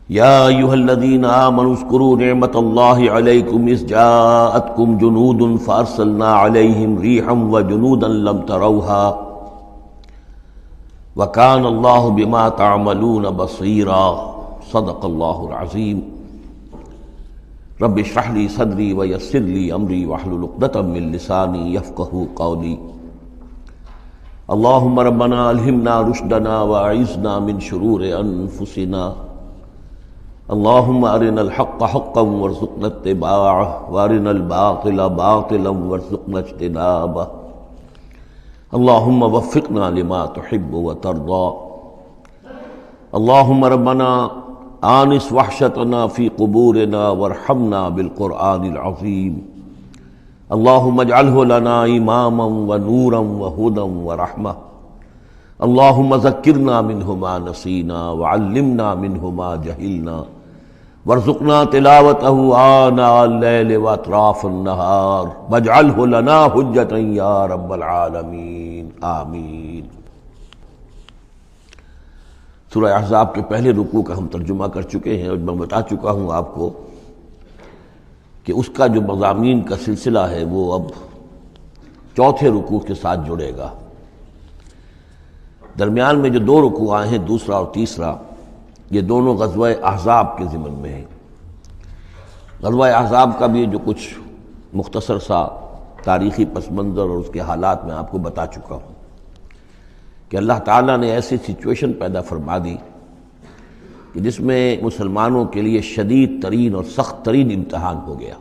یا ایھا الذین آمنوا اذکروا نعمت اللہ علیکم اذ جاءتکم جنود فارسلنا علیہم ریحا وجنودا لم تروها وکان اللہ بما تعملون بصیرا صدق اللہ العظیم۔ رب اشرح لی صدری ویسر لی امری واحلل عقدۃ من لسانی یفقہوا قولی۔ اللہم ربنا الہمنا رشدنا واعذنا من شرور انفسنا، اللہم ارنا الحق حقا وارزقنا اتباعہ وارنا الباطل باطلا وارزقنا اجتنابہ، اللہم وفقنا لما تحب وترضى۔ اللہم ربنا آنس وحشتنا فی قبورنا وارحمنا بالقرآن العظیم، اللہم اجعلہ لنا اماما ونورا وہدا ورحمہ، اللہم ذکرنا منہ ما نسینا وعلمنا منہ ما جہلنا وارزقنا تلاوتہ آناء اللیل واطراف النہار واجعلہ لنا حجۃ یا رب العالمین آمین۔ سورہ احزاب کے پہلے رکوع کا ہم ترجمہ کر چکے ہیں اور میں بتا چکا ہوں آپ کو کہ اس کا جو مضامین کا سلسلہ ہے وہ اب چوتھے رکوع کے ساتھ جڑے گا۔ درمیان میں جو دو رکوع آئے ہیں، دوسرا اور تیسرا، یہ دونوں غزوہ احزاب کے ضمن میں ہیں۔ غزوہ احزاب کا بھی جو کچھ مختصر سا تاریخی پس منظر اور اس کے حالات میں آپ کو بتا چکا ہوں کہ اللہ تعالیٰ نے ایسی سچویشن پیدا فرما دی کہ جس میں مسلمانوں کے لیے شدید ترین اور سخت ترین امتحان ہو گیا۔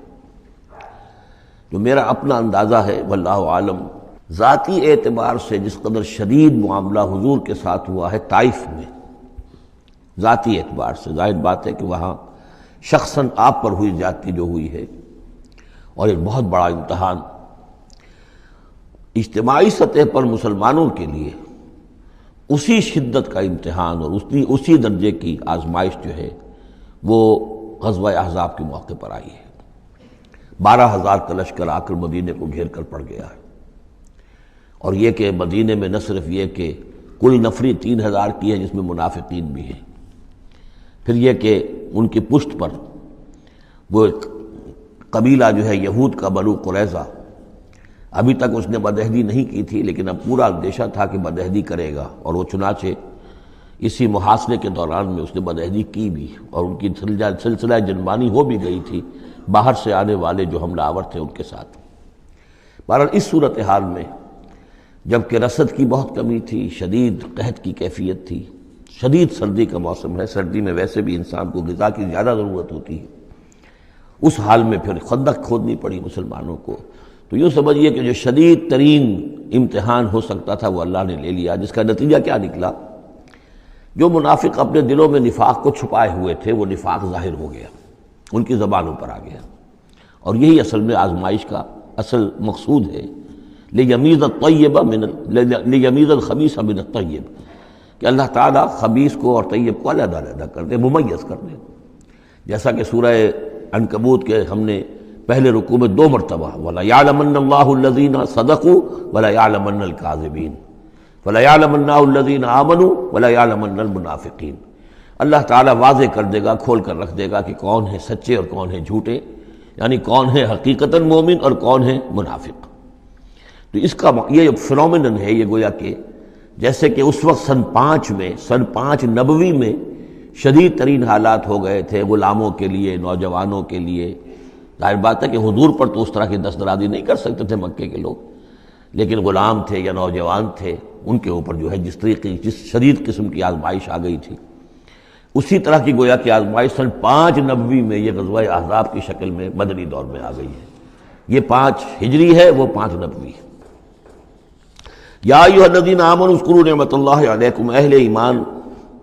جو میرا اپنا اندازہ ہے واللہ عالم، ذاتی اعتبار سے جس قدر شدید معاملہ حضور کے ساتھ ہوا ہے طائف میں، ذاتی اعتبار سے ظاہر بات ہے کہ وہاں شخصاً آپ پر ہوئی زیادتی جو ہوئی ہے، اور ایک بہت بڑا امتحان اجتماعی سطح پر مسلمانوں کے لیے اسی شدت کا امتحان اور اسی درجے کی آزمائش جو ہے وہ غزوہ احزاب کے موقع پر آئی ہے۔ 12,000 کا لشکر آ کر مدینے کو گھیر کر پڑ گیا ہے، اور یہ کہ مدینے میں نہ صرف یہ کہ کل نفری 3,000 کی ہے جس میں منافقین بھی ہیں، پھر یہ کہ ان کی پشت پر وہ ایک قبیلہ جو ہے یہود کا بنو قریظہ، ابھی تک اس نے بدعہدی نہیں کی تھی لیکن اب پورا اندیشہ تھا کہ بدعہدی کرے گا، اور وہ چنانچہ اسی محاصرے کے دوران میں اس نے بدعہدی کی بھی، اور ان کی سلسلہ جنبانی ہو بھی گئی تھی باہر سے آنے والے جو حملہ آور تھے ان کے ساتھ۔ بہرحال اس صورتحال میں جبکہ رسد کی بہت کمی تھی، شدید قحط کی کیفیت تھی، شدید سردی کا موسم ہے، سردی میں ویسے بھی انسان کو غذا کی زیادہ ضرورت ہوتی ہے، اس حال میں پھر خندق کھودنی پڑی مسلمانوں کو۔ تو یوں سمجھیے کہ جو شدید ترین امتحان ہو سکتا تھا وہ اللہ نے لے لیا، جس کا نتیجہ کیا نکلا؟ جو منافق اپنے دلوں میں نفاق کو چھپائے ہوئے تھے وہ نفاق ظاہر ہو گیا، ان کی زبانوں پر آ گیا، اور یہی اصل میں آزمائش کا اصل مقصود ہے، لیمیز الخبیث من الطیب، کہ اللہ تعالیٰ خبیث کو اور طیب کو علیحدہ علیحدہ کر دے، ممیز کر دے۔ جیسا کہ سورہ عنکبوت کے ہم نے پہلے رکوع میں 2 مرتبہ وَلَيَعْلَمَنَّ اللَّهُ الَّذِينَ صَدَقُوا وَلَيَعْلَمَنَّ الْكَاذِبِينَ وَلَيَعْلَمَنَّ الَّذِينَ آمَنُوا وَلَيَعْلَمَنَّ الْمُنَافِقِينَ، اللہ تعالیٰ واضح کر دے گا، کھول کر رکھ دے گا کہ کون ہیں سچے اور کون ہیں جھوٹے، یعنی کون ہے حقیقتاً مومن اور کون ہے منافق۔ تو اس کا یہ فنومینن ہے، یہ گویا کہ جیسے کہ اس وقت سن 5 نبوی میں شدید ترین حالات ہو گئے تھے غلاموں کے لیے، نوجوانوں کے لیے۔ ظاہر بات ہے کہ حضور پر تو اس طرح کی دست درازی نہیں کر سکتے تھے مکے کے لوگ، لیکن غلام تھے یا نوجوان تھے، ان کے اوپر جو ہے جس شدید قسم کی آزمائش آ گئی تھی، اسی طرح کی گویا کہ آزمائش سن 5 نبوی میں یہ غزوہ احزاب کی شکل میں مدنی دور میں آ گئی ہے۔ یہ 5 ہجری ہے، وہ 5 نبوی ہے۔ یا ایھا الذین آمنوا اذکروا نعمت اللہ علیکم، اہل ایمان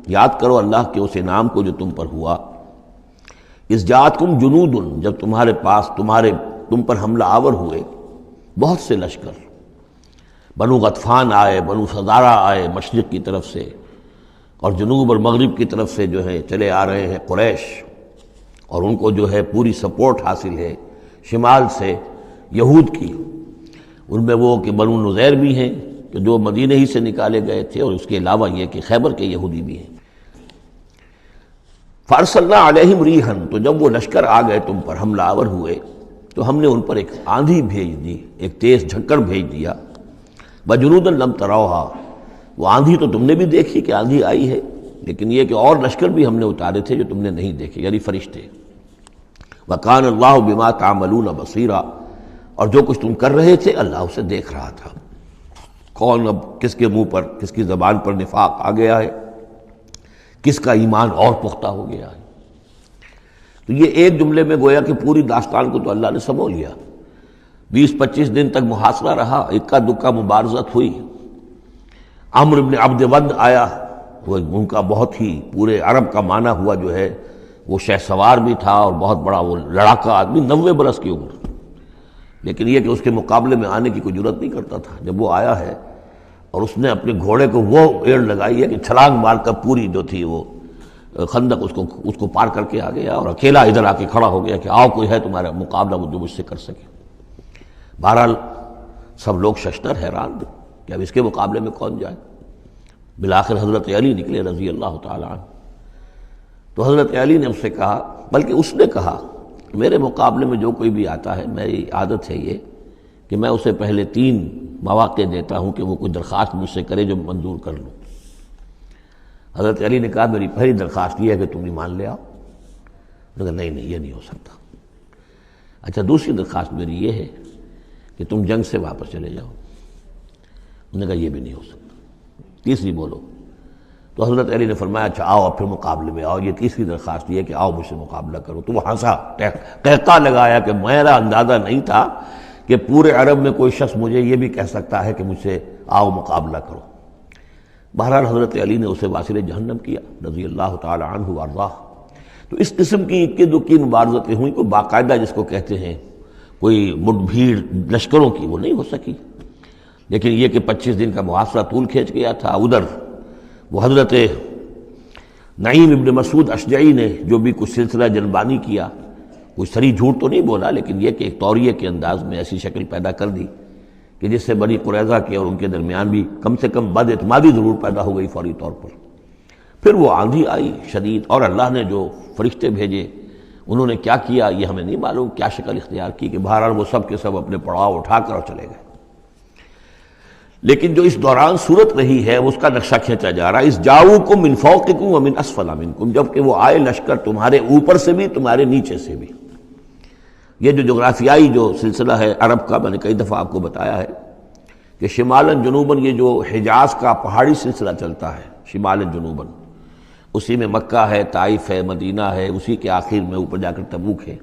یاد کرو اللہ کے اس انعام کو جو تم پر ہوا۔ اذ جاءتکم جنود، جب تمہارے پاس تم پر حملہ آور ہوئے بہت سے لشکر، بنو غطفان آئے، بنو فزارہ آئے مشرق کی طرف سے، اور جنوب اور مغرب کی طرف سے جو ہے چلے آ رہے ہیں قریش، اور ان کو جو ہے پوری سپورٹ حاصل ہے شمال سے یہود کی، ان میں وہ کہ بنو نذیر بھی ہیں کہ جو مدینہ ہی سے نکالے گئے تھے، اور اس کے علاوہ یہ کہ خیبر کے یہودی بھی ہیں۔ فارسلنا علیہم ریحن، تو جب وہ لشکر آ گئے تم پر، حملہ آور ہوئے، تو ہم نے ان پر ایک آندھی بھیج دی، ایک تیز جھکڑ بھیج دیا، وجنودا لم تروہا، وہ آندھی تو تم نے بھی دیکھی کہ آندھی آئی ہے، لیکن یہ کہ اور لشکر بھی ہم نے اتارے تھے جو تم نے نہیں دیکھے، یعنی فرشتے۔ وَكَانَ اللَّهُ بِمَا تَعْمَلُونَ بَصِيرًا، اور جو کچھ تم کر رہے تھے اللہ اسے دیکھ رہا تھا۔ کون اب کس کے منہ پر، کس کی زبان پر نفاق آ گیا ہے، کس کا ایمان اور پختہ ہو گیا ہے۔ تو یہ ایک جملے میں گویا کہ پوری داستان کو تو اللہ نے سمو لیا۔ 20-25 دن تک محاصرہ رہا، اکا دکا مبارزت ہوئی۔ عمرو بن عبد ود آیا، وہ ان کا بہت ہی پورے عرب کا معنی ہوا جو ہے، وہ شہ سوار بھی تھا اور بہت بڑا وہ لڑاکا آدمی، 90 برس کی عمر، لیکن یہ کہ اس کے مقابلے میں آنے کی کوئی جرت نہیں کرتا تھا۔ جب وہ آیا ہے اور اس نے اپنے گھوڑے کو وہ ایڑ لگائی ہے کہ چھلانگ مار کر پوری جو تھی وہ خندق اس کو پار کر کے آ گیا، اور اکیلا ادھر آ کے کھڑا ہو گیا کہ آؤ کوئی ہے تمہارا مقابلہ جو مجھ سے کر سکے۔ بہرحال سب لوگ ششدر حیران تھے کہ اب اس کے مقابلے میں کون جائے۔ بالآخر حضرت علی نکلے رضی اللہ تعالیٰ عنہ، تو حضرت علی نے اس سے کہا، بلکہ اس نے کہا میرے مقابلے میں جو کوئی بھی آتا ہے، میری عادت ہے یہ کہ میں اسے پہلے 3 مواقع دیتا ہوں کہ وہ کوئی درخواست مجھ سے کرے جو منظور کر لوں۔ حضرت علی نے کہا میری پہلی درخواست یہ ہے کہ تم ایمان لے آؤ۔ انہوں نے کہا نہیں یہ نہیں ہو سکتا۔ اچھا دوسری درخواست میری یہ ہے کہ تم جنگ سے واپس چلے جاؤ۔ انہوں نے کہا یہ بھی نہیں ہو سکتا۔ تیسری بولو۔ تو حضرت علی نے فرمایا اچھا آؤ اب پھر مقابلے میں آؤ، یہ تیسری درخواست یہ ہے کہ آؤ مجھ سے مقابلہ کرو۔ تو وہ ہنسا، قہقہ لگایا کہ میرا اندازہ نہیں تھا کہ پورے عرب میں کوئی شخص مجھے یہ بھی کہہ سکتا ہے کہ مجھ سے آؤ مقابلہ کرو۔ بہرحال حضرت علی نے اسے واصل جہنم کیا رضی اللہ تعالی عنہ وارضاہ۔ تو اس قسم کی اکی دکی مبارزتیں ہوئیں، کوئی باقاعدہ جس کو کہتے ہیں کوئی مٹ بھیڑ لشکروں کی وہ نہیں ہو سکی، لیکن یہ کہ 25 دن کا محاصرہ طول کھینچ گیا تھا۔ ادھر وہ حضرت نعیم ابن مسعود اشجعی نے جو بھی کچھ سلسلہ جنبانی کیا، کوئی سری جھوٹ تو نہیں بولا، لیکن یہ کہ ایک طوریے کے انداز میں ایسی شکل پیدا کر دی کہ جس سے بنی قریظہ کے اور ان کے درمیان بھی کم سے کم بد اعتمادی ضرور پیدا ہو گئی فوری طور پر۔ پھر وہ آندھی آئی شدید، اور اللہ نے جو فرشتے بھیجے انہوں نے کیا کیا یہ ہمیں نہیں معلوم، کیا شکل اختیار کی کہ بہرحال وہ سب کے سب اپنے پڑاؤ اٹھا کر اور چلے گئے۔ لیکن جو اس دوران صورت رہی ہے اس کا نقشہ کھینچا جا رہا ہے، اس جاؤکم من فوقکم ومن اسفل منکم، جب کہ وہ آئے لشکر تمہارے اوپر سے بھی تمہارے نیچے سے بھی۔ یہ جو جغرافیائی جو سلسلہ ہے عرب کا، میں نے کئی دفعہ آپ کو بتایا ہے کہ شمالاً جنوباً یہ جو حجاز کا پہاڑی سلسلہ چلتا ہے شمالاً جنوباً، اسی میں مکہ ہے، طائف ہے، مدینہ ہے، اسی کے آخر میں اوپر جا کر تبوک ہے۔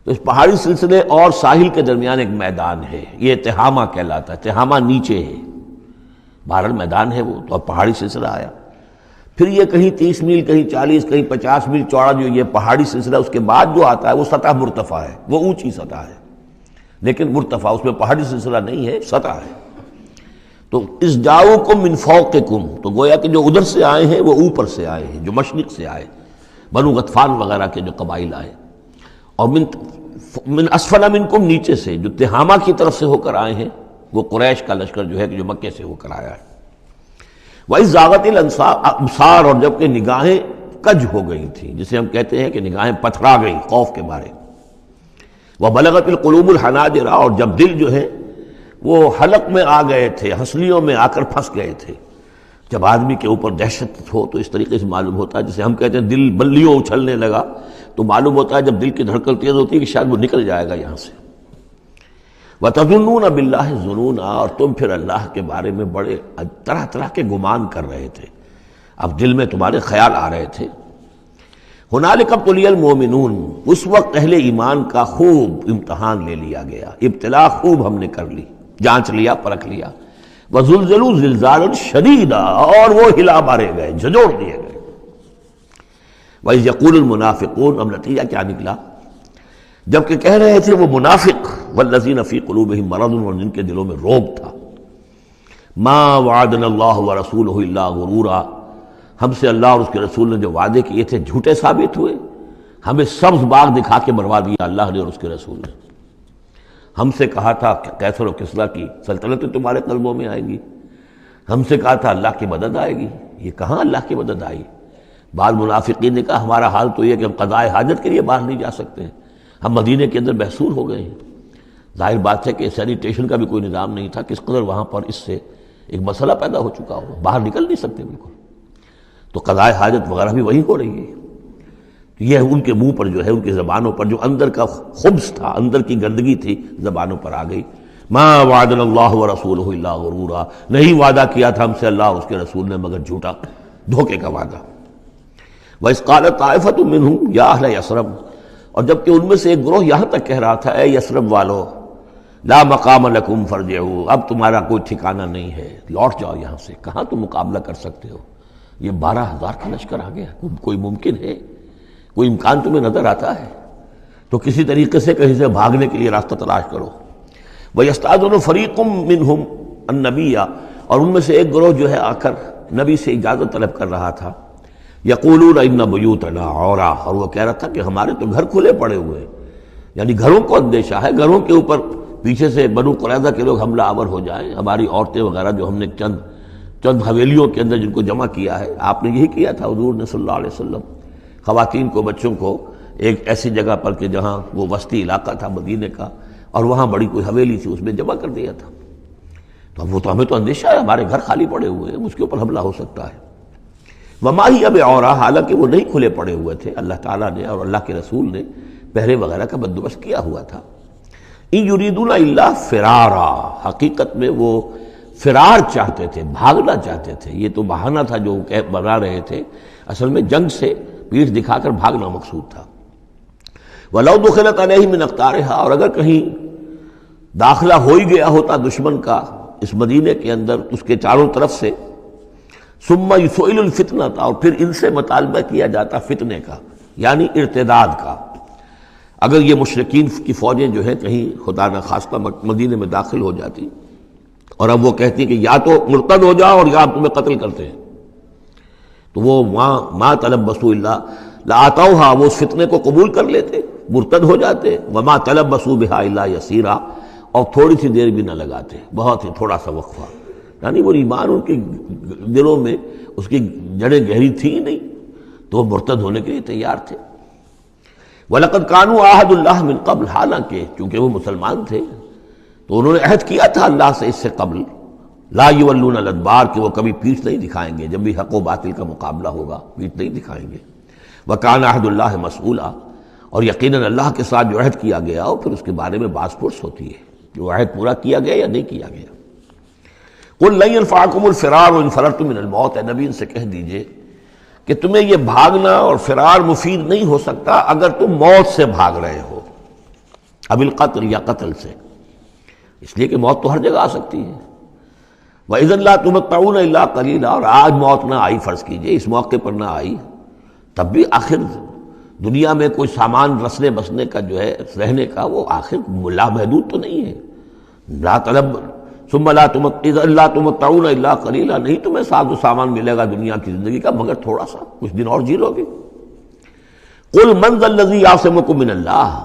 تو اس پہاڑی سلسلے اور ساحل کے درمیان ایک میدان ہے، یہ تہامہ کہلاتا ہے، تہامہ نیچے ہے، بہرحال میدان ہے وہ، تو اب پہاڑی سلسلہ آیا۔ پھر یہ کہیں 30 میل، کہیں 40، کہیں 50 میل چوڑا جو یہ پہاڑی سلسلہ، اس کے بعد جو آتا ہے وہ سطح مرتفع ہے، وہ اونچی سطح ہے، لیکن مرتفع اس میں پہاڑی سلسلہ نہیں ہے، سطح ہے۔ تو اس جاؤکم من فوقکم، تو گویا کہ جو ادھر سے آئے ہیں وہ اوپر سے آئے ہیں، جو مشرق سے آئے، بنو غطفان وغیرہ کے جو قبائل آئے، اور من اسفل منکم نیچے سے جو تہامہ کی طرف سے ہو کر آئے ہیں وہ قریش کا لشکر جو ہے کہ جو مکے سے ہو کر آیا ہے۔ وَإِذْ زَاغَتِ الْأَبْصَارُ، اور جب کہ نگاہیں کج ہو گئی تھیں، جسے ہم کہتے ہیں کہ نگاہیں پتھرا گئیں خوف کے مارے۔ وَبَلَغَتِ الْقُلُوبُ الْحَنَاجِرَ، اور جب دل جو ہے وہ حلق میں آ گئے تھے، ہنسلیوں میں آ کر پھنس گئے تھے۔ جب آدمی کے اوپر دہشت ہو تو اس طریقے سے معلوم ہوتا ہے، جسے ہم کہتے ہیں دل بلیوں اچھلنے لگا، تو معلوم ہوتا ہے جب دل کی دھڑکن تیز ہوتی ہے کہ شاید وہ نکل جائے گا یہاں سے۔ وَتَظُنُّونَ بِاللَّهِ الظُّنُونَ، اور تم پھر اللہ کے بارے میں بڑے طرح طرح کے گمان کر رہے تھے، اب دل میں تمہارے خیال آ رہے تھے۔ هُنَالِكَ ابْتُلِيَ الْمُؤْمِنُونَ، اس وقت اہل ایمان کا خوب امتحان لے لیا گیا، ابتلا خوب ہم نے کر لی، جانچ لیا، پرکھ لیا۔ وَزُلْزِلُوا زِلْزَالًا شَدِيدًا، اور وہ ہلا مارے گئے، جھنجھوڑ دیے گئے۔ وَإِذْ يَقُولُ الْمُنَافِقُونَ، اب نتیجہ کیا نکلا؟ جبکہ کہہ رہے تھے وہ منافق، وَالَّذِينَ فِي قُلُوبِهِم مَرَضٌ، اور جن کے دلوں میں روگ تھا، مَا وَعَدَنَا اللَّهُ وَرَسُولُهُ إِلَّا غُرُورًا، ہم سے اللہ اور اس کے رسول نے جو وعدے کیے تھے جھوٹے ثابت ہوئے، ہمیں سبز باغ دکھا کے مروا دیا اللہ نے اور اس کے رسول نے۔ ہم سے کہا تھا کہ قیصر و کسریٰ کی سلطنتیں تمہارے قلبوں میں آئیں گی، ہم سے کہا تھا اللہ کی مدد آئے گی، یہ کہاں اللہ کی مدد آئی؟ بعض منافقین نے کہا ہمارا حال تو یہ کہ ہم قضاء حاجت کے لیے باہر نہیں جا سکتے ہیں، ہم مدینے کے اندر محصور ہو گئے ہیں۔ ظاہر بات ہے کہ سینیٹیشن کا بھی کوئی نظام نہیں تھا، کس قدر وہاں پر اس سے ایک مسئلہ پیدا ہو چکا ہو، باہر نکل نہیں سکتے بالکل، تو قضاء حاجت وغیرہ بھی وہی ہو رہی ہے۔ یہ ان کے منہ پر جو ہے، ان کی زبانوں پر جو اندر کا خبث تھا، اندر کی گندگی تھی، زبانوں پر آ گئی۔ ما وعدنا اللہ ورسولہ الا غرورا، نہیں وعدہ کیا تھا ہم سے اللہ اور اس کے رسول نے مگر جھوٹا، دھوکے کا وعدہ۔ وَإِذْ قَالَتْ طَائِفَةٌ مِّنْهُمْ يَا أَهْلَ يَثْرِبَ، اور جبکہ ان میں سے ایک گروہ یہاں تک کہہ رہا تھا اے یثرب والو، لا مقام لکم فارجعوا، اب تمہارا کوئی ٹھکانہ نہیں ہے، لوٹ جاؤ یہاں سے، کہاں تم مقابلہ کر سکتے ہو، یہ 12,000 کا لشکر آ گیا، کوئی ممکن ہے، کوئی امکان تمہیں نظر آتا ہے؟ تو کسی طریقے سے کہیں سے بھاگنے کے لیے راستہ تلاش کرو۔ وَيَسْتَأْذِنُ فَرِيقٌ مِّنْهُمْ النَّبِيَّ، اور ان میں سے ایک گروہ جو ہے آ کر نبی سے اجازت طلب کر رہا تھا، یقولون ان بیوتنا عورا، اور وہ کہہ رہا تھا کہ ہمارے تو گھر کھلے پڑے ہوئے ہیں، یعنی گھروں کو اندیشہ ہے، گھروں کے اوپر پیچھے سے بنو قریظہ کے لوگ حملہ آور ہو جائیں، ہماری عورتیں وغیرہ جو ہم نے چند حویلیوں کے اندر جن کو جمع کیا ہے، آپ نے یہی کیا تھا حضور نے صلی اللہ علیہ وسلم، خواتین کو بچوں کو ایک ایسی جگہ پر کہ جہاں وہ وسطی علاقہ تھا مدینے کا، اور وہاں بڑی کوئی حویلی تھی اس میں جمع کر دیا تھا، تو اب وہ تو ہمیں تو اندیشہ ہے، ہمارے گھر خالی پڑے ہوئے ہیں، اس کے اوپر حملہ ہو سکتا ہے۔ وما ہی اب عورا، حالانکہ وہ نہیں کھلے پڑے ہوئے تھے، اللہ تعالیٰ نے اور اللہ کے رسول نے پہرے وغیرہ کا بندوبست کیا ہوا تھا۔ ان یریدون الا فرارا، حقیقت میں وہ فرار چاہتے تھے، بھاگنا چاہتے تھے، یہ تو بہانہ تھا جو بنا رہے تھے، اصل میں جنگ سے پیٹھ دکھا کر بھاگنا مقصود تھا۔ وَلَوْ دُخِلَتْ عَلَيْهِمْ مِنْ أَقْطَارِهَا، اور اگر کہیں داخلہ ہو ہی گیا ہوتا دشمن کا اس مدینے کے اندر اس کے چاروں طرف سے، ثُمَّ يُسْئِلُ الْفِتْنَةَ، اور پھر ان سے مطالبہ کیا جاتا فتنے کا، یعنی ارتداد کا۔ اگر یہ مشرکین کی فوجیں جو ہیں کہیں خدا نہ خواستہ مدینے میں داخل ہو جاتی اور اب وہ کہتی کہ یا تو مرتد ہو جاؤ اور یا تمہیں قتل کرتے ہیں، تو وہ ما تلبسوا الا لآتوها، وہ اس فتنے کو قبول کر لیتے، مرتد ہو جاتے، وما تلبسوا بها الا یسیرا، اور تھوڑی سی دیر بھی نہ لگاتے، بہت ہی تھوڑا سا وقفہ، یعنی وہ ایمان ان کے دلوں میں اس کی جڑیں گہری تھی نہیں، تو وہ مرتد ہونے کے لیے تیار تھے۔ وَلَقَدْ كَانُوا عَاهَدُوا اللَّهِ مِنْ قَبْلُ، حالانکہ چونکہ وہ مسلمان تھے تو انہوں نے عہد کیا تھا اللہ سے اس سے قبل، لا یولون الادبار، کہ وہ کبھی پیٹھ نہیں دکھائیں گے، جب بھی حق و باطل کا مقابلہ ہوگا پیٹھ نہیں دکھائیں گے۔ وَكَانَ عَهْدُ اللَّهِ مَسْئُولًا، اور یقیناً اللہ کے ساتھ جو عہد کیا گیا اور پھر اس کے بارے میں باز پرس ہوتی ہے کہ وہ عہد پورا کیا گیا یا نہیں کیا گیا۔ قُلْ لَن يَنفَعَكُمُ الْفِرَارُ إِنْ فَرَرْتُم مِّنَ الْمَوْتِ، اے نبی ان سے کہہ دیجئے کہ تمہیں یہ بھاگنا اور فرار مفید نہیں ہو سکتا اگر تم موت سے بھاگ رہے ہو، اب القتل یا قتل سے، اس لیے کہ موت تو ہر جگہ آ سکتی ہے۔ وَإِذًا لَا تُمَتَّعُونَ إِلَّا قَلِيلًا، اور آج موت نہ آئی، فرض کیجئے اس موقع پر نہ آئی، تب بھی آخر دنیا میں کوئی سامان رسنے بسنے کا جو ہے رہنے کا وہ آخر لامحدود تو نہیں ہے۔ لا طلب ثم لا تمتعون الا قلیلا، نہیں تمہیں ساز و سامان ملے گا دنیا کی زندگی کا مگر تھوڑا سا، کچھ دن اور جی لو گے۔ قل من ذا الذی یعصمکم من اللہ،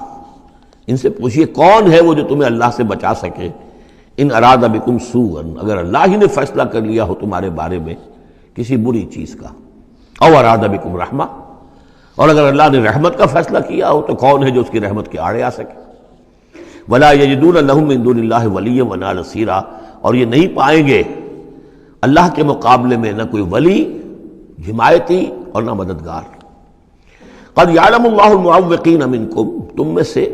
ان سے پوچھئے کون ہے وہ جو تمہیں اللہ سے بچا سکے، ان اراد بکم سوءا، اگر اللہ ہی نے فیصلہ کر لیا ہو تمہارے بارے میں کسی بری چیز کا، او اراد بکم رحمہ، اور اگر اللہ نے رحمت کا فیصلہ کیا ہو تو کون ہے جو اس کی رحمت کے آڑے آ سکے۔ ولا یجدون لهم من دون اللہ ولیا ولا نصیرا، اور یہ نہیں پائیں گے اللہ کے مقابلے میں نہ کوئی ولی، حمایتی اور نہ مددگار۔ قد یعلم اللہ المعوقین منکم، تم میں سے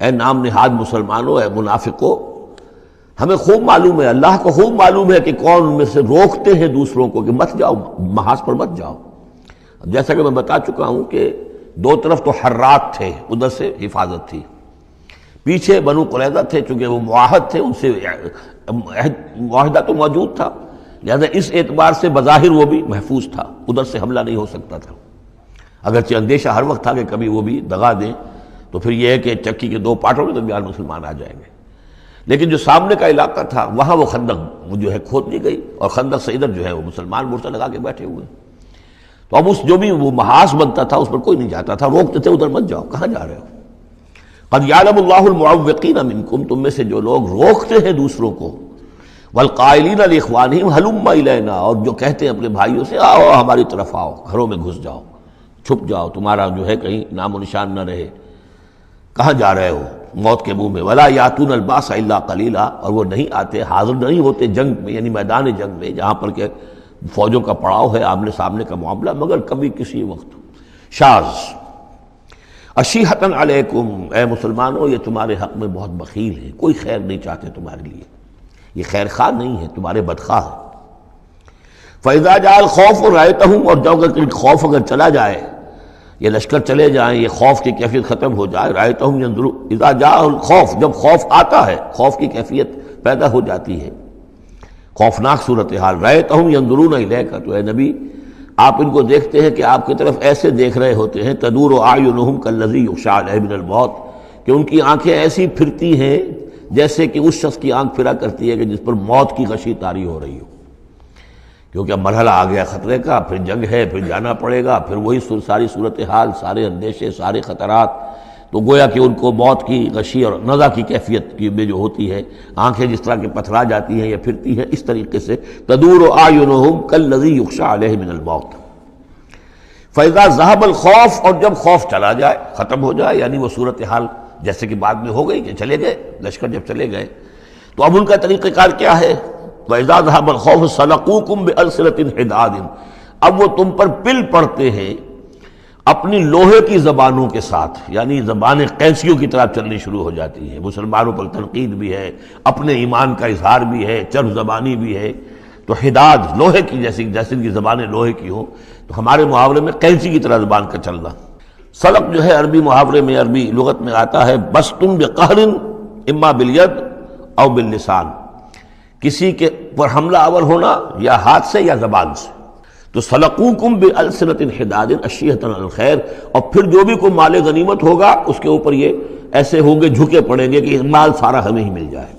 اے نام نہاد مسلمانوں، اے منافقوں، ہمیں خوب معلوم ہے، اللہ کو خوب معلوم ہے کہ کون ان میں سے روکتے ہیں دوسروں کو کہ مت جاؤ، محاذ پر مت جاؤ۔ جیسا کہ میں بتا چکا ہوں کہ دو طرف تو حرات تھے، ادھر سے حفاظت تھی، پیچھے بنو قریظہ تھے، چونکہ وہ معاہد تھے، ان سے معاہدہ تو موجود تھا، لہذا اس اعتبار سے بظاہر وہ بھی محفوظ تھا، ادھر سے حملہ نہیں ہو سکتا تھا، اگرچہ اندیشہ ہر وقت تھا کہ کبھی وہ بھی دغا دیں تو پھر یہ ہے کہ چکی کے دو پارٹوں کے درمیان مسلمان آ جائیں گے۔ لیکن جو سامنے کا علاقہ تھا وہاں وہ خندق جو ہے کھود دی گئی، اور خندق سے ادھر جو ہے وہ مسلمان مورچہ لگا کے بیٹھے ہوئے، تو اب اس جو بھی وہ محاذ بنتا تھا اس پر کوئی نہیں جاتا تھا، روکتے تھے ادھر مت جاؤ، کہاں جا رہے ہو۔ قد یعلم اللہ المعوقین منکم، تم میں سے جو لوگ روکتے ہیں دوسروں کو، والقائلین لاخوانہم ہلم الینا، اور جو کہتے ہیں اپنے بھائیوں سے آؤ ہماری طرف آؤ، گھروں میں گھس جاؤ، چھپ جاؤ، تمہارا جو ہے کہیں نام و نشان نہ رہے، کہاں جا رہے ہو موت کے منہ میں۔ ولا یاتون الباس الا قلیلا، اور وہ نہیں آتے، حاضر نہیں ہوتے جنگ میں، یعنی میدان جنگ میں جہاں پر کہ فوجوں کا پڑاؤ ہے، آمنے سامنے کا معاملہ، مگر کبھی کسی وقت۔ شاذ اشیحۃ علیکم، اے مسلمانوں یہ تمہارے حق میں بہت بخیل ہے، کوئی خیر نہیں چاہتے تمہارے لیے، یہ خیر خواہ نہیں ہے، تمہارے بدخواہ ہے۔ فَإِذَا جَاءَ الْخَوْفُ رَأَيْتَهُمْ، اور جب خوف اگر چلا جائے، یہ لشکر چلے جائیں، یہ خوف کی کیفیت ختم ہو جائے، رأيتهم ينظرون، اذا جاء الخوف، جب خوف آتا ہے، خوف کی کیفیت پیدا ہو جاتی ہے، خوفناک صورتحال، رأيتهم ينظرون إليك، تو اے نبی آپ ان کو دیکھتے ہیں کہ آپ کی طرف ایسے دیکھ رہے ہوتے ہیں، تدور اعینہم کالذی یغشی علیہ من الموت، کہ ان کی آنکھیں ایسی پھرتی ہیں جیسے کہ اس شخص کی آنکھ پھرا کرتی ہے کہ جس پر موت کی غشی طاری ہو رہی ہو، کیونکہ اب مرحلہ آ گیا خطرے کا، پھر جنگ ہے، پھر جانا پڑے گا، پھر وہی ساری صورتحال، سارے اندیشے، سارے خطرات، تو گویا کہ ان کو موت کی غشی اور نزع کی کیفیت کی میں جو ہوتی ہے، آنکھیں جس طرح کے پتھرا جاتی ہیں یا پھرتی ہیں، اس طریقے سے تدور اعینہم کالذی یغشی علیہ من الموت۔ فاذا ذهب الخوف، اور جب خوف چلا جائے، ختم ہو جائے، یعنی وہ صورتحال جیسے کہ بعد میں ہو گئی کہ چلے گئے لشکر، جب چلے گئے تو اب ان کا طریقہ کار کیا ہے؟ وَإِذَا ذَهَبَ الْخَوْفُ سَلَقُوكُمْ بِأَلْسِنَةٍ حِدَادٍ، اب وہ تم پر پل پڑتے ہیں اپنی لوہے کی زبانوں کے ساتھ، یعنی زبانیں قینچیوں کی طرح چلنی شروع ہو جاتی ہیں، مسلمانوں پر تنقید بھی ہے، اپنے ایمان کا اظہار بھی ہے، چرب زبانی بھی ہے، تو حداد لوہے کی جیسے ان کی زبانیں لوہے کی ہوں، تو ہمارے محاورے میں قینچی کی طرح زبان کا چلنا۔ سلق جو ہے عربی محاورے میں، عربی لغت میں آتا ہے بسطن بقہر اما بالید او باللسان، کسی کے پر حملہ آور ہونا یا ہاتھ سے یا زبان سے۔ تو سلقوکم بالسنۃ حداد اشیۃ علی الخیر، اور پھر جو بھی کوئی مال غنیمت ہوگا اس کے اوپر یہ ایسے ہوں گے، جھکے پڑیں گے کہ مال سارا ہمیں ہی مل جائے۔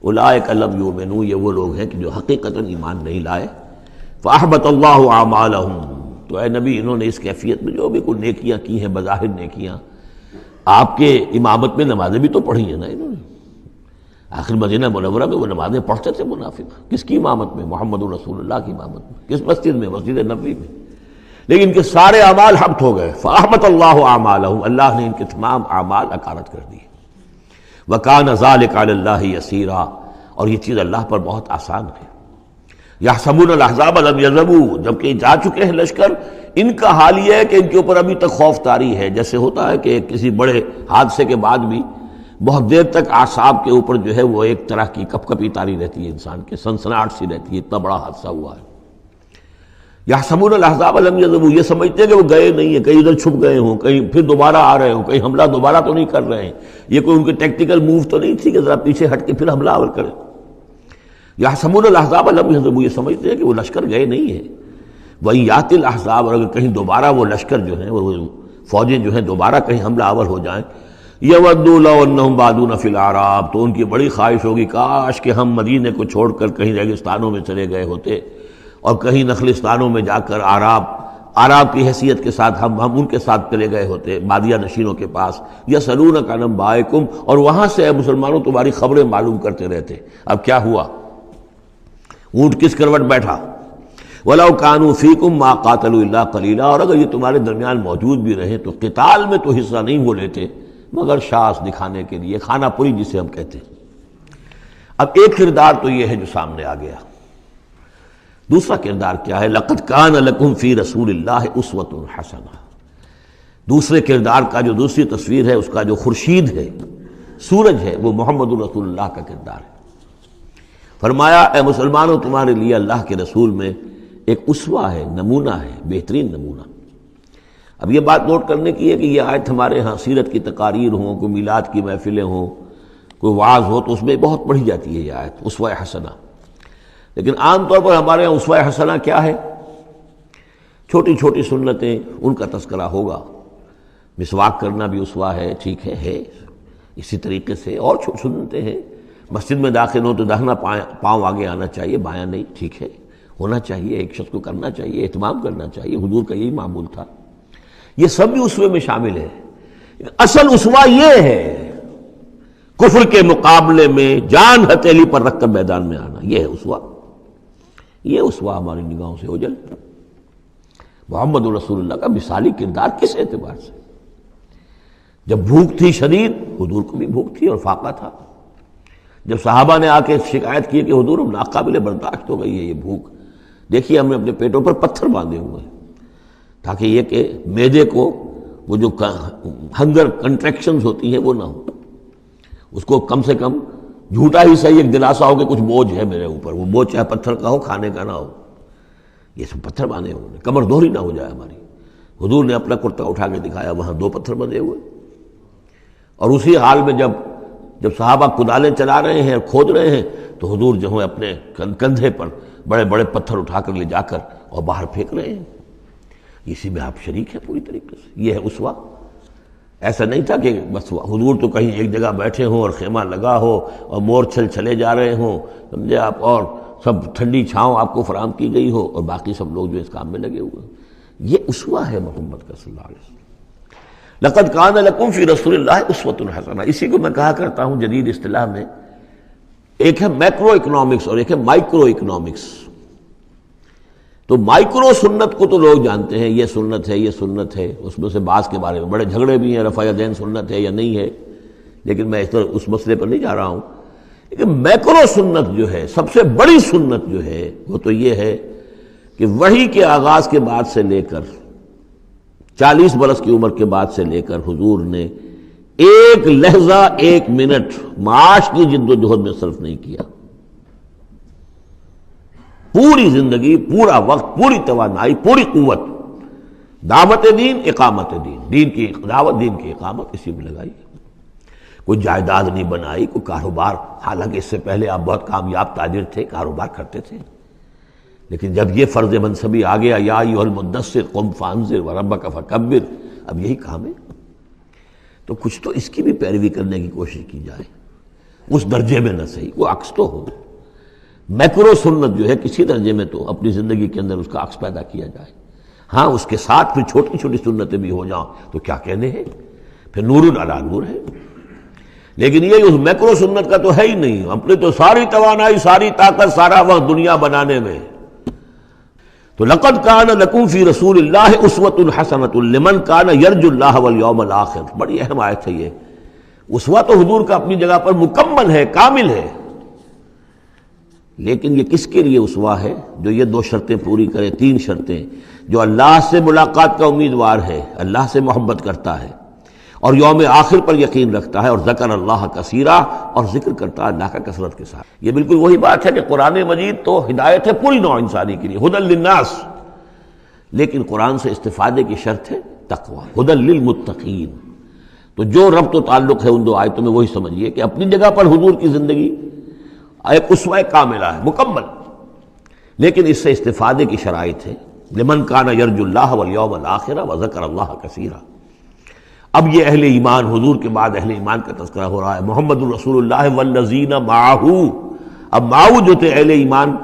اولئک لم یؤمنوا، یہ وہ لوگ ہیں کہ جو حقیقتاً ایمان نہیں لائے۔ فاحبط اللہ اعمالہم، تو اے نبی انہوں نے اس کیفیت میں جو بھی کوئی نیکیاں کی ہیں، بظاہر نیکیاں، آپ کے امامت میں نمازیں بھی تو پڑھی ہیں نا انہوں نے، آخر مدینہ منورہ میں وہ نمازیں پڑھتے تھے منافق، کس کی امامت میں؟ محمد رسول اللہ کی امامت میں، کس مسجد میں؟ مسجد نبوی میں، لیکن ان کے سارے اعمال حبط ہو گئے۔ فاحبط اللہ اعمالہم، اللہ نے ان کے تمام اعمال اکارت کر دیے۔ وکان ذلک علی اللہ یسیرا، اور یہ چیز اللہ پر بہت آسان ہے۔ یحسبون الاحزاب لم یذهبوا، جبکہ جا چکے ہیں لشکر، ان کا حال یہ ہے کہ ان کے اوپر ابھی تک خوف طاری ہے، جیسے ہوتا ہے کہ کسی بڑے حادثے کے بعد بھی بہت دیر تک اعصاب کے اوپر جو ہے وہ ایک طرح کی کپ کپی طاری رہتی ہے، انسان کے سنسناہٹ سی رہتی ہے، اتنا بڑا حادثہ ہوا ہے۔ یحسبون الاحزاب لم یذهبوا، یہ سمجھتے ہیں کہ وہ گئے نہیں ہیں، کہیں ادھر چھپ گئے ہوں، کہیں پھر دوبارہ آ رہے ہوں، کہیں حملہ دوبارہ تو نہیں کر رہے ہیں، یہ کوئی ان کے ٹیکٹیکل موو تو نہیں تھی کہ ذرا پیچھے ہٹ کے پھر حملہ آور کریں۔ یحسبون الاحزاب لم یذهبوا، یہ سمجھتے ہیں کہ وہ لشکر گئے نہیں ہیں۔ وَإِن یأتی الاحزاب، اور اگر کہیں دوبارہ وہ لشکر جو ہیں، وہ فوجیں جو ہیں دوبارہ کہیں حملہ آور ہو جائیں، یودوا لو انہم بادون فی الاعراب، تو ان کی بڑی خواہش ہوگی کاش کہ ہم مدینے کو چھوڑ کر کہیں ریگستانوں میں چلے گئے ہوتے، اور کہیں نخلستانوں میں جا کر آراب کی حیثیت کے ساتھ ہم ان کے ساتھ چلے گئے ہوتے، بادیہ نشینوں کے پاس۔ یسألونک عن انبائکم، اور وہاں سے اے مسلمانوں تمہاری خبریں معلوم کرتے رہتے، اب کیا ہوا، اونٹ کس کروٹ بیٹھا۔ وَلَوْ كَانُوا فِيكُمْ مَا قَاتَلُوا إِلَّا قَلِيلًا، اور اگر یہ تمہارے درمیان موجود بھی رہے تو قتال میں تو حصہ نہیں وہ لیتے مگر شاس دکھانے کے لیے، خانہ پوری جسے ہم کہتے ہیں۔ اب ایک کردار تو یہ ہے جو سامنے آ گیا، دوسرا کردار کیا ہے؟ لَقَدْ كَانَ لَكُمْ فِي رَسُولِ اللَّهِ أُسْوَةٌ حَسَنَةٌ، دوسرے کردار کا جو دوسری تصویر ہے، اس کا جو خورشید ہے، سورج ہے، وہ محمد رسول اللہ کا کردار ہے۔ فرمایا اے مسلمانوں تمہارے لیے اللہ کے رسول میں ایک اسوہ ہے، نمونہ ہے، بہترین نمونہ۔ اب یہ بات نوٹ کرنے کی ہے کہ یہ آیت ہمارے ہاں سیرت کی تقاریر ہوں، کوئی میلاد کی محفلیں ہوں، کوئی وعظ ہو تو اس میں بہت پڑھی جاتی ہے یہ آیت اسوہ حسنہ، لیکن عام طور پر ہمارے ہاں اسوہ حسنہ کیا ہے؟ چھوٹی چھوٹی سنتیں، ان کا تذکرہ ہوگا۔ مسواک کرنا بھی اسوہ ہے، ٹھیک ہے، اسی طریقے سے اور سنتیں ہیں۔ مسجد میں داخل ہو تو داہنا پاؤں آگے آنا چاہیے، بایاں نہیں، ٹھیک ہے، ہونا چاہیے، ایک شخص کو کرنا چاہیے، اہتمام کرنا چاہیے، حضور کا یہی معمول تھا۔ یہ سب بھی اسوے میں شامل ہے۔ اصل اسوہ یہ ہے، کفر کے مقابلے میں جان ہتھیلی پر رکھ کر میدان میں آنا، یہ ہے اسوہ، یہ اسوہ ہماری نگاہوں سے اوجھل۔ محمد رسول اللہ کا مثالی کردار کس اعتبار سے؟ جب بھوک تھی شدید، حضور کو بھی بھوک تھی اور فاقہ تھا۔ جب صحابہ نے آ کے شکایت کی کہ حضور ناقابل برداشت ہو گئی ہے یہ بھوک، دیکھیے ہم نے اپنے پیٹوں پر پتھر باندھے ہوئے ہیں تاکہ یہ کہ معدے کو وہ جو ہنگر کنٹریکشنز ہوتی ہیں وہ نہ ہو، اس کو کم سے کم جھوٹا ہی صحیح ایک دلاسا ہو کہ کچھ بوجھ ہے میرے اوپر، وہ بوجھ چاہے پتھر کا ہو کھانے کا نہ ہو، یہ سب پتھر باندھے ہوئے، کمر دوہری نہ ہو جائے ہماری۔ حضور نے اپنا کرتا اٹھا کے دکھایا، وہاں 2 پتھر بندھے ہوئے، اور اسی حال میں جب صحابہ کدالیں چلا رہے ہیں اور کھود رہے ہیں تو حضور جو ہے اپنے کندھے پر بڑے بڑے پتھر اٹھا کر لے جا کر اور باہر پھینک رہے ہیں۔ اسی میں آپ شریک ہیں پوری طریقے سے، یہ ہے اسوہ۔ ایسا نہیں تھا کہ بس حضور تو کہیں ایک جگہ بیٹھے ہوں اور خیمہ لگا ہو اور مورچھل چلے جا رہے ہوں، سمجھے آپ، اور سب ٹھنڈی چھاؤں آپ کو فراہم کی گئی ہو اور باقی سب لوگ جو اس کام میں لگے ہوئے ہیں۔ یہ اسوہ ہے محمد کا صلی اللہ علیہ وسلم۔ لقد کان لکم فی رسول اللہ اسوۃ حسنہ، اسی کو میں کہا کرتا ہوں جدید اصطلاح میں ایک ہے میکرو اکنامکس اور ایک ہے مائکرو اکنامکس۔ تو مائکرو سنت کو تو لوگ جانتے ہیں، یہ سنت ہے، یہ سنت ہے، اس میں سے بعض کے بارے میں بڑے جھگڑے بھی ہیں، رفع یدین سنت ہے یا نہیں ہے، لیکن میں اس مسئلے پر نہیں جا رہا ہوں۔ لیکن میکرو سنت جو ہے، سب سے بڑی سنت جو ہے، وہ تو یہ ہے کہ وحی کے آغاز کے بعد سے لے کر 40 برس کی عمر کے بعد سے لے کر حضور نے ایک لحظہ، ایک منٹ معاش کی جد و جہد میں صرف نہیں کیا۔ پوری زندگی، پورا وقت، پوری توانائی، پوری قوت دعوت دین، اقامت دین، دین کی دعوت، دین کی اقامت اسی میں لگائی۔ کوئی جائیداد نہیں بنائی، کوئی کاروبار، حالانکہ اس سے پہلے آپ بہت کامیاب تاجر تھے، کاروبار کرتے تھے، لیکن جب یہ فرض منصبی آ گیا، یا ایھا المدثر قم فانذر وربک فکبر، اب یہی کام ہے، تو کچھ تو اس کی بھی پیروی کرنے کی کوشش کی جائے، اس درجے میں نہ صحیح، وہ عکس تو ہو۔ میکرو سنت جو ہے کسی درجے میں تو اپنی زندگی کے اندر اس کا عکس پیدا کیا جائے، ہاں اس کے ساتھ پھر چھوٹی چھوٹی سنتیں بھی ہو جاؤں تو کیا کہنے ہیں، پھر نور علی نور ہے۔ لیکن یہ اس میکرو سنت کا تو ہے ہی نہیں، اپنے تو ساری توانائی، ساری طاقت، سارا وقت دنیا بنانے میں۔ تو لقد کان لکم فی رسول اللہ اسوۃ حسنۃ لمن کان یرجو اللہ والیوم الآخر، بڑی اہم آیت ہے یہ۔ اسوہ تو حضور کا اپنی جگہ پر مکمل ہے، کامل ہے، لیکن یہ کس کے لیے اسوہ ہے؟ جو یہ 2 شرطیں پوری کرے، 3 شرطیں، جو اللہ سے ملاقات کا امیدوار ہے، اللہ سے محبت کرتا ہے اور یوم آخر پر یقین رکھتا ہے، اور ذکر اللہ کثیرا، اور ذکر کرتا ہے اللہ کا کثرت کے ساتھ۔ یہ بالکل وہی بات ہے کہ قرآن مجید تو ہدایت ہے پوری نوع انسانی کے لیے، ھدی للناس، لیکن قرآن سے استفادے کی شرط ہے تقوی، ھدی للمتقین۔ تو جو ربط و تعلق ہے ان 2 آیتوں میں وہی سمجھیے کہ اپنی جگہ پر حضور کی زندگی ایک اسوہ کاملہ ہے، مکمل، لیکن اس سے استفادے کی شرائط ہے، لمن کان یرجو اللہ والیوم الآخر وذکر اللہ کثیرا۔ اب یہ اہل ایمان، حضور کے بعد اہل ایمان کا تذکرہ ہو رہا ہے، محمد الرسول اللہ والذین معہ، اب معہ جو تھے اہل ایمان۔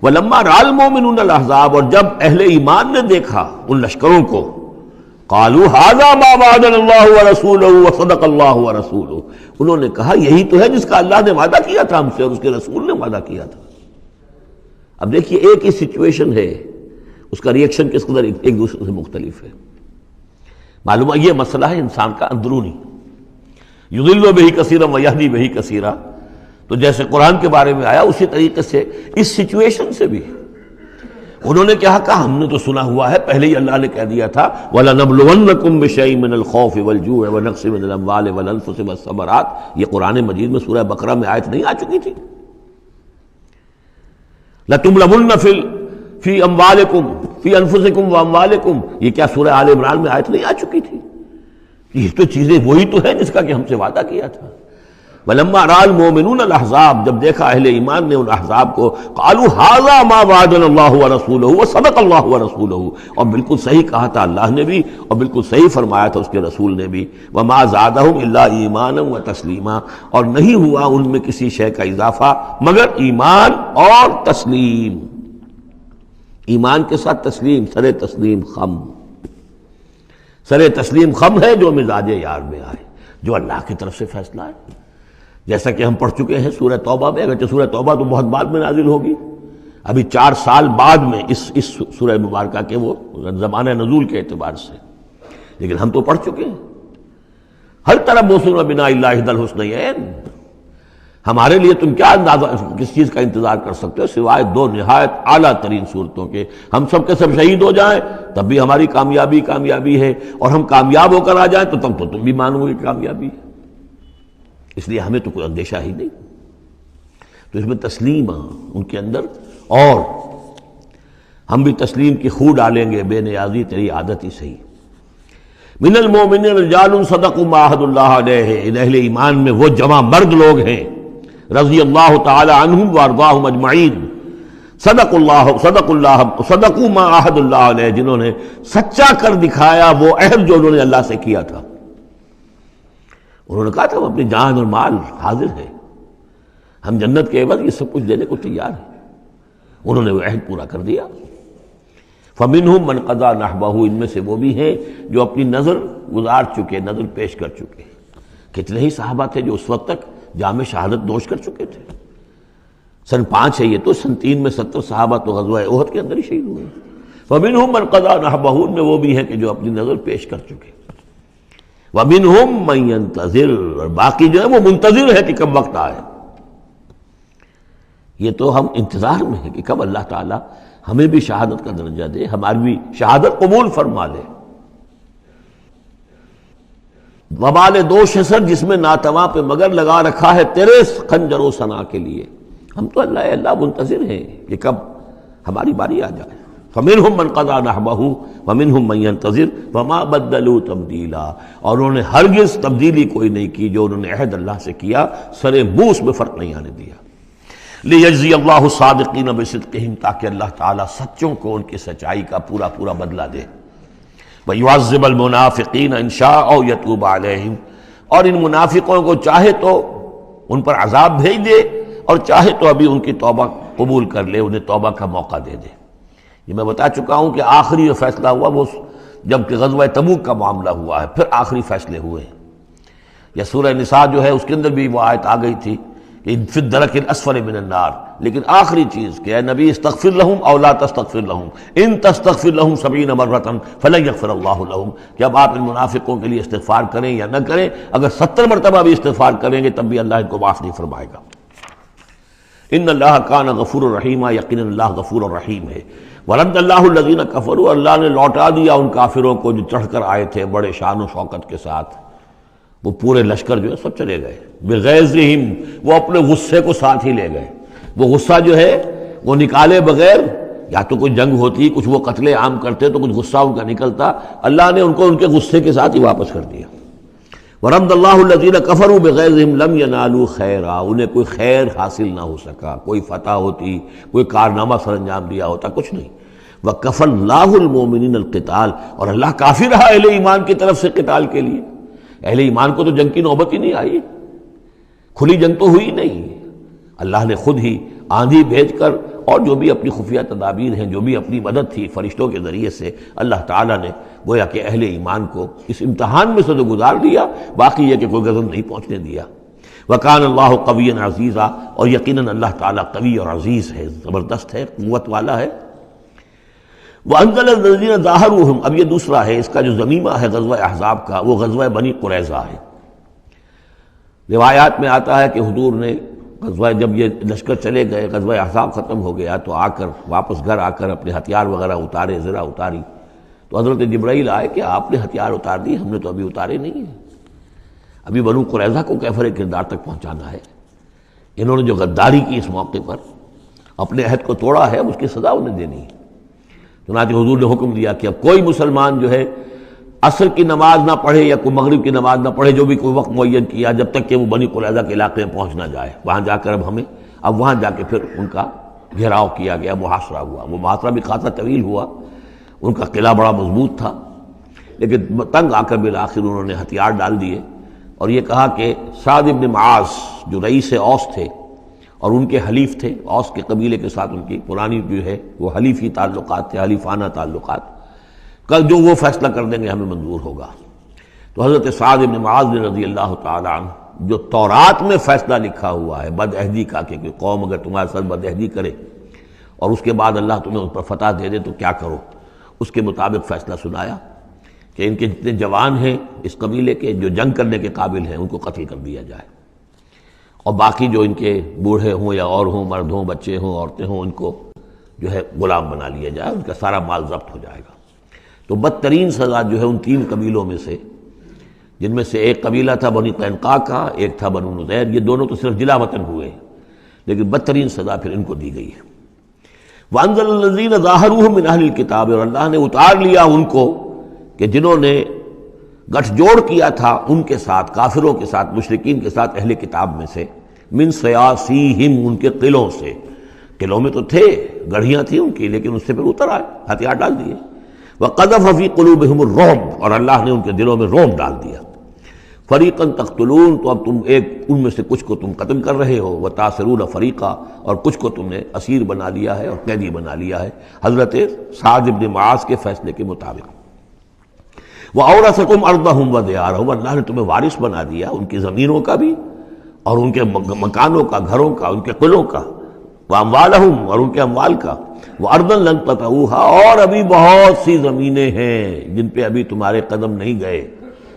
ولما رأى المؤمنون الاحزاب، اور جب اہل ایمان نے دیکھا ان لشکروں کو، قالوا هذا ما وعدنا اللہ ورسولہ وصدق اللہ ورسولہ، انہوں نے کہا یہی تو ہے جس کا اللہ نے وعدہ کیا تھا ہم سے اور اس کے رسول نے وعدہ کیا تھا۔ اب دیکھیے ایک ہی سچویشن ہے، اس کا ریئیکشن کس قدر ایک دوسرے سے مختلف ہے۔ معلوم ہے یہ مسئلہ ہے انسان کا اندرونی، یضل بہ کثیرا ویہدی بہ کثیرا، تو جیسے قرآن کے بارے میں آیا اسی طریقے سے اس سچویشن سے بھی انہوں نے کیا کہا، ہم نے تو سنا ہوا ہے، پہلے ہی اللہ نے کہہ دیا تھا وَلَنَبْلُوَنَّكُمْ بِشَيْءٍ مِّنَ الْخَوْفِ وَالْجُوعِ وَنَقْصٍ مِّنَ الْأَمْوَالِ وَالْأَنفُسِ وَالثَّمَرَاتِ، یہ قرآن مجید میں سورہ بقرہ میں آیت نہیں آ چکی تھی؟ لَتُبْلَوُنَّ فِي أَمْوَالِكُمْ فِي أَنفُسِكُمْ وَأَمْوَالِكُمْ، یہ کیا سورہ آل عمران میں آیت نہیں آ چکی تھی؟ یہ تو چیزیں وہی تو ہیں جس کا کہ ہم سے وعدہ کیا تھا۔ وَلَمَّا رَأَى الْمُؤْمِنُونَ الْأَحْزَابَ، جب دیکھا اہل ایمان نے ان احزاب کو، قالوا هذا ما وعدنا اللہ ورسولہ وصدق اللہ ورسولہ، اور بالکل صحیح کہا تھا اللہ نے بھی اور بالکل صحیح فرمایا تھا اس کے رسول نے بھی، وما زادہم الا ایمانا وتسلیما، اور نہیں ہوا ان میں کسی شے کا اضافہ مگر ایمان اور تسلیم، ایمان کے ساتھ تسلیم، سر تسلیم خم، سر تسلیم خم ہے جو مزاج یار میں آئے، جو اللہ کی طرف سے فیصلہ ہے۔ جیسا کہ ہم پڑھ چکے ہیں سورہ توبہ میں، اگرچہ سورہ توبہ تو بہت بعد میں نازل ہوگی، ابھی 4 سال بعد میں اس سورہ مبارکہ کے وہ زمانہ نزول کے اعتبار سے، لیکن ہم تو پڑھ چکے ہیں ہر طرح موسم بنا اللہ احد الحسنیین۔ ہمارے لیے تم کیا اندازہ کس چیز کا انتظار کر سکتے ہو سوائے 2 نہایت اعلیٰ ترین صورتوں کے؟ ہم سب کے سب شہید ہو جائیں تب بھی ہماری کامیابی ہے، اور ہم کامیاب ہو کر آ جائیں تو تب تو تم بھی مانو گے کامیابی ہے۔ اس لیے ہمیں تو کوئی اندیشہ ہی نہیں۔ تو اس میں تسلیم ان کے اندر، اور ہم بھی تسلیم کی خو ڈالیں گے، بے نیازی تیری عادت ہی صحیح۔ من المؤمنین رجال صدقوا ما عاہدوا اللہ علیہ، ان اہل ایمان میں وہ جمع مرد لوگ ہیں رضی اللہ تعالی عنہم وارضاہم اجمعین، صدقوا ما عاہدوا اللہ علیہ، جنہوں نے سچا کر دکھایا وہ عہد جو انہوں نے اللہ سے کیا تھا۔ انہوں نے کہا تھا ہم اپنی جان اور مال حاضر ہے، ہم جنت کے عوض یہ سب کچھ دینے کو تیار ہیں، انہوں نے وہ عہد پورا کر دیا۔ فَمِنْهُمْ مَنْ قَضَى نَحْبَهُ، ان میں سے وہ بھی ہیں جو اپنی نظر گزار چکے، نظر پیش کر چکے۔ کتنے ہی صحابہ تھے جو اس وقت تک جام شہادت نوش کر چکے تھے۔ سن 5 ہے یہ تو، سن 3 میں 70 صحابہ تو غزوہ احد کے اندر ہی شہید ہوئے۔ فَمِنْهُمْ مَنْ قَضَى نَحْبَهُ، ان میں وہ بھی ہیں کہ جو اپنی نظر پیش کر چکے۔ وَمِنْهُمْ مَنْ يَنْتَظِرُ، اور باقی جو ہے وہ منتظر ہے کہ کب وقت آئے۔ یہ تو ہم انتظار میں ہیں کہ کب اللہ تعالیٰ ہمیں بھی شہادت کا درجہ دے، ہماری بھی شہادت قبول فرما لے۔ وبال دوش ہے سر جس میں ناتواں پہ مگر لگا رکھا ہے تیرے خنجر و ثنا کے لیے۔ ہم تو اللہ منتظر ہیں کہ کب ہماری باری آ جائے۔ فَمِنْهُمْ مَنْ قَضَى نَحْبَهُ وَمِنْهُمْ مَنْ يَنْتَظِرُ وَمَا بَدَّلُوا تَبْدِيلًا، اور انہوں نے ہرگز تبدیلی کوئی نہیں کی جو انہوں نے عہد اللہ سے کیا، سرے بوس میں فرق نہیں آنے دیا۔ لِيَجْزِيَ اللَّهُ الصَّادِقِينَ بِصِدْقِهِمْ، تاکہ اللہ تعالیٰ سچوں کو ان کی سچائی کا پورا بدلہ دے۔ وَيُعَذِّبَ الْمُنَافِقِينَ إِن شَاءَ أَوْ يَتُوبَ عَلَيْهِمْ، اور ان منافقوں کو چاہے تو ان پر عذاب بھیج دے، اور چاہے تو ابھی ان کی توبہ قبول کر لے، انہیں توبہ کا موقع دے دے۔ یہ میں بتا چکا ہوں کہ آخری جو فیصلہ ہوا وہ جب کہ غزوہ تبوک کا معاملہ ہوا ہے، پھر آخری فیصلے ہوئے ہیں۔ یا سورہ نساء جو ہے اس کے اندر بھی وہ آیت آ گئی تھی کہ فی الدرک الاسفل من النار، لیکن آخری چیز کہ اے نبی استغفر لہم او لا تستغفر لہم ان تستغفر لہم 70 مرۃ فلن یغفر اللہ لہم، کہ اب آپ ان منافقوں کے لیے استغفار کریں یا نہ کریں، اگر 70 مرتبہ بھی استغفار کریں گے تب بھی اللہ ان کو معاف نہیں فرمائے گا۔ ان اللہ کان غفور الرحیم، یقینا اللہ غفور الرحیم ہے۔ ورد اللہ الذین کفروا، اللہ نے لوٹا دیا ان کافروں کو جو چڑھ کر آئے تھے بڑے شان و شوکت کے ساتھ، وہ پورے لشکر جو ہے سب چلے گئے بغیظہم، وہ اپنے غصے کو ساتھ ہی لے گئے۔ وہ غصہ جو ہے وہ نکالے بغیر، یا تو کوئی جنگ ہوتی، کچھ وہ قتل عام کرتے تو کچھ غصہ ان کا نکلتا، اللہ نے ان کو ان کے غصے کے ساتھ ہی واپس کر دیا۔ ورد اللہ الذین کفروا بغیظہم لم ینالوا خیرا، انہیں کوئی خیر حاصل نہ ہو سکا، کوئی فتح ہوتی، کوئی کارنامہ سر انجام دیا ہوتا، کچھ نہیں۔ وکفى اللہ المؤمنین القتال، اور اللہ کافی رہا اہل ایمان کی طرف سے قتال کے لیے۔ اہل ایمان کو تو جنگ کی نوبت ہی نہیں آئی، کھلی جنگ تو ہوئی نہیں، اللہ نے خود ہی آندھی بھیج کر اور جو بھی اپنی خفیہ تدابیر ہیں، جو بھی اپنی مدد تھی فرشتوں کے ذریعے سے، اللہ تعالیٰ نے گویا کہ اہل ایمان کو اس امتحان میں سے تو گزار دیا، باقی یہ کہ کوئی غضب نہیں پہنچنے دیا۔ وَكَانَ اللَّهُ قَوِيًّا عَزِيزًا، اور یقیناً اللہ تعالیٰ قوی اور عزیز ہے، زبردست ہے، قوت والا ہے۔ وَأَنزَلَ الَّذِينَ ظَاهَرُوهُمْ، اب یہ دوسرا ہے، اس کا جو ضمیمہ ہے غزوہ احزاب کا، وہ غزوہ بنی قریظہ ہے۔ روایات میں آتا ہے کہ حضور نے غزوہ، جب یہ لشکر چلے گئے، غزوہ احزاب ختم ہو گیا، تو آ کر واپس گھر آ کر اپنے ہتھیار وغیرہ اتارے، زرہ اتاری، تو حضرت جبرائیل آئے کہ آپ نے ہتھیار اتار دی، ہم نے تو ابھی اتارے نہیں ہیں، ابھی بنو قریظہ کو کیفر کردار تک پہنچانا ہے۔ انہوں نے جو غداری کی اس موقع پر، اپنے عہد کو توڑا ہے، اس کی سزا انہیں دینی ہے۔ چنانچہ حضور نے حکم دیا کہ اب کوئی مسلمان جو ہے عصر کی نماز نہ پڑھے یا کوئی مغرب کی نماز نہ پڑھے، جو بھی کوئی وقت معین کیا، جب تک کہ وہ بنی قریظہ کے علاقے میں پہنچ نہ جائے۔ وہاں جا کر اب وہاں جا کے پھر ان کا گھیراؤ کیا گیا، محاصرہ ہوا۔ وہ محاصرہ بھی خاصا طویل ہوا، ان کا قلعہ بڑا مضبوط تھا، لیکن تنگ آ کر بالآخر انہوں نے ہتھیار ڈال دیے، اور یہ کہا کہ سعد بن معاذ جو رئیس اوس تھے اور ان کے حلیف تھے، اوس کے قبیلے کے ساتھ ان کی پرانی جو ہے وہ حلیفی تعلقات تھے، حلیفانہ تعلقات، کل جو وہ فیصلہ کر دیں گے ہمیں منظور ہوگا۔ تو حضرت سعد بن معاذ رضی اللہ تعالی عنہ جو تورات میں فیصلہ لکھا ہوا ہے بد عہدی کا کہ کوئی قوم اگر تمہارے ساتھ بد عہدی کرے اور اس کے بعد اللہ تمہیں اس پر فتح دے دے تو کیا کرو، اس کے مطابق فیصلہ سنایا کہ ان کے جتنے جوان ہیں اس قبیلے کے جو جنگ کرنے کے قابل ہیں ان کو قتل کر دیا جائے، اور باقی جو ان کے بوڑھے ہوں یا اور ہوں، مرد ہوں، بچے ہوں، عورتیں ہوں، ان کو جو ہے غلام بنا لیا جائے، ان کا سارا مال ضبط ہو جائے گا۔ تو بدترین سزا جو ہے ان تین قبیلوں میں سے، جن میں سے ایک قبیلہ تھا بنی قینقاع کا، ایک تھا بنو نضیر، یہ دونوں تو صرف جلا وطن ہوئے ہیں، لیکن بدترین سزا پھر ان کو دی گئی ہے۔ وَأَنزَلَ الَّذِينَ ظَاهَرُوهُم مِّنْ أَهْلِ الْكِتَابِ، اور اللہ نے اتار لیا ان کو کہ جنہوں نے گٹھ جوڑ کیا تھا ان کے ساتھ، کافروں کے ساتھ، مشرکین کے ساتھ اہل کتاب میں سے، من سیاسیہم، ان کے قلعوں سے، قلعوں میں تو تھے، گڑھیاں تھیں ان کی، لیکن اس سے پھر اتر آئے، ہتھیار ڈال دیے۔ وَقَذَفَ فِي قُلُوبِهِمُ الرُّعْبَ، اور اللہ نے ان کے دلوں میں رعب ڈال دیا۔ فریقاً تقتلون، تو اب تم ایک ان میں سے کچھ کو تم قتل کر رہے ہو، وتاسرون فریقا، اور کچھ کو تم نے اسیر بنا لیا ہے اور قیدی بنا لیا ہے حضرت سعد بن معاذ کے فیصلے کے مطابق۔ وَأَوْرَثَكُمْ أَرْضَهُمْ وَدِيَارَهُمْ، اللہ نے تمہیں وارث بنا دیا ان کی زمینوں کا بھی اور ان کے مکانوں کا، گھروں کا، ان کے قلعوں کا، وَأَمْوَالَهُمْ، اور ان کے اموال کا، وَأَرْضًا لَّن تَطَئُوهَا، اور ابھی بہت سی زمینیں ہیں جن پہ ابھی تمہارے قدم نہیں گئے،